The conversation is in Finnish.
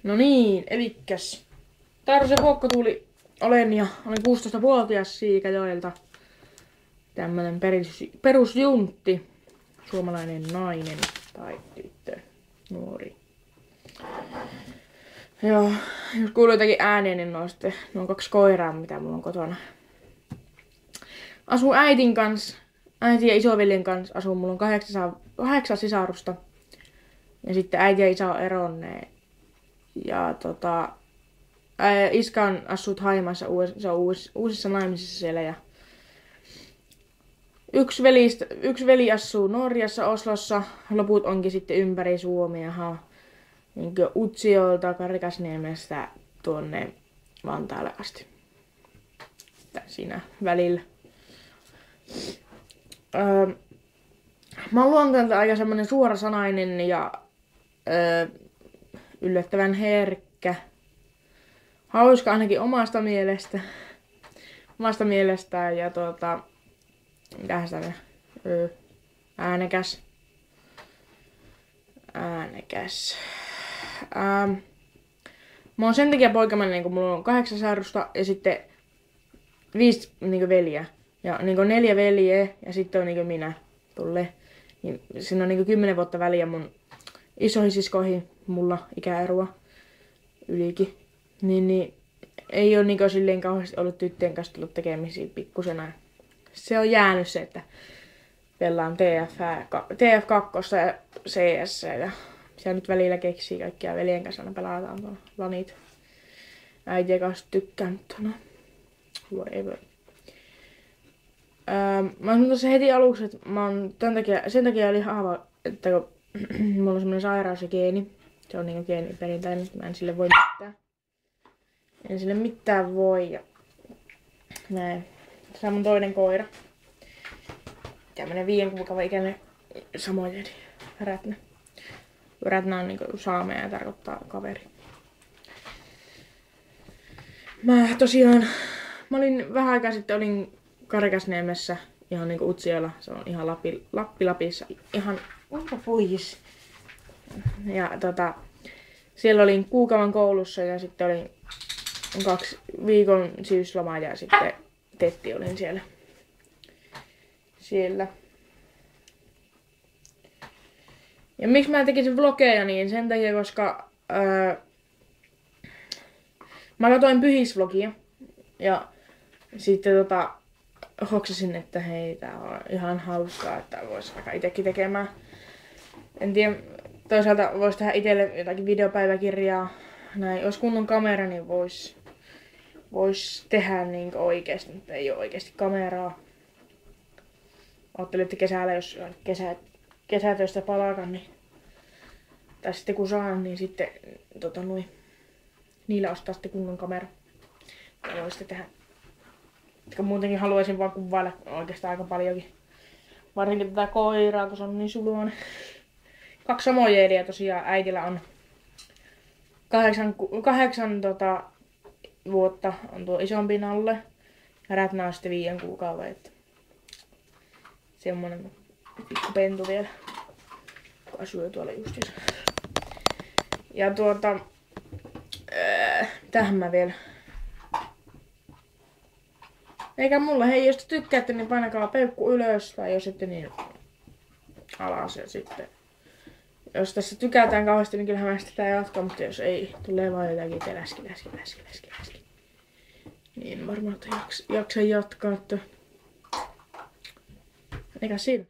No niin, elikkäs. Tarse Huokkotuuli olen ja olen 16-vuotias Siikajoelta. Tämmönen perusjuntti. Suomalainen nainen tai tyttö, nuori. Joo, jos kuuluu jotakin ääniä, niin nuo 2 koiraa, mitä mulla on kotona. Asun äitin kanssa, äiti ja isoveljen kanssa asun. Mulla on 8 sisarusta. Ja sitten äiti ja isä on eronneet. Ja iska on assunut Haimaassa, se on uusissa naimisissa siellä. Ja yksi veli asuu Norjassa, Oslossa, loput onkin sitten ympäri Suomea. Niin Utsjoelta, Karikasniemestä tuonne Vantaalle asti. Siinä välillä. Mä oon luonteelta aika semmonen suorasanainen ja yllättävän herkkä. Hauska ainakin omasta mielestään ja mitähän sitä äänekäs. Mä oon sen takia poikamainen, kun mulla on 8 sisarusta ja sitten 5 niinku veljeä. Ja niinku 4 veljeä ja sitten on niinku minä tulee. Niin siinä on niinku 10 vuotta väliä mun isoihin siskoihin mulla ikäeroa ylikin. Niin ei oo niinku silleen kauheasti ollut tyttöjen kanssa tullut tekemisiä pikkusena. Se on jäänyt se, että pelaan TF2 ja CS ja siellä nyt välillä keksii kaikkia veljen kanssa aina pelataan tuolla lanit. Äitien kanssa tykkään, mutta no, whatever. Mä sanon tuossa heti aluksi, että mä oon sen takia oli haava, että kun mulla on semmonen sairaus ja geeni. Se on niinku geeniperinteinen, mä en sille voi mitään. En sille mitään voi ja näin. Tässä on mun toinen koira. Tämmönen 5 kuukauden ikäinen samojedi, Rätnä. Rätnä on niinku saamea ja tarkoittaa kaveri. Mä olin vähän aikaa sitten olin Karikasniemessä, ihan niinku Utsjoella. Se on ihan Lapissa. Ihan pois. Ja siellä olin kuukauden koulussa ja sitten olin 2 viikon syyslomaa ja sitten tetti olin siellä. Ja miksi mä tekisin vlogeja, niin sen takia, koska mä katsoin pyhisvlogia ja sitten hoksasin, että hei, tää on ihan hauskaa, että vois vaikka itekin tekemään. En tiedä, toisaalta vois tehdä itelle jotakin videopäiväkirjaa. Näin, jos kunnon kamera, niin vois tehdä niin oikeesti, mutta ei oo oikeesti kameraa. Ajattelin, että kesällä, jos kesätöistä palakan, niin tai sitten kun saan, niin sitten niillä ostaa sitten kunnon kamera. Ja voi sitten tehdä. Koska muutenkin haluaisin vaan kuvailla oikeastaan aika paljonkin. Varsinkin tätä koiraa, kun se on niin suloinen. 2 samojeedia tosiaan. Äitillä on 8 vuotta on tuo isompi Nalle. Ja Rätnä on sitten 5 kuukauden. Että semmonen pikku pentu vielä. Joka syö tuolla justiinsa. Ja tähän mä vielä. Eikä mulla, hei, jos te tykkäätte, niin painakaa peukku ylös, tai jos ette, niin alas. Ja sitten, jos tässä tykätään kauheasti, niin kyllähän mä sitä jatkaa, mutta jos ei, tulee vaan jotakin, että läski. Niin varmaan, että jaksa jatkaa, että eikä siinä.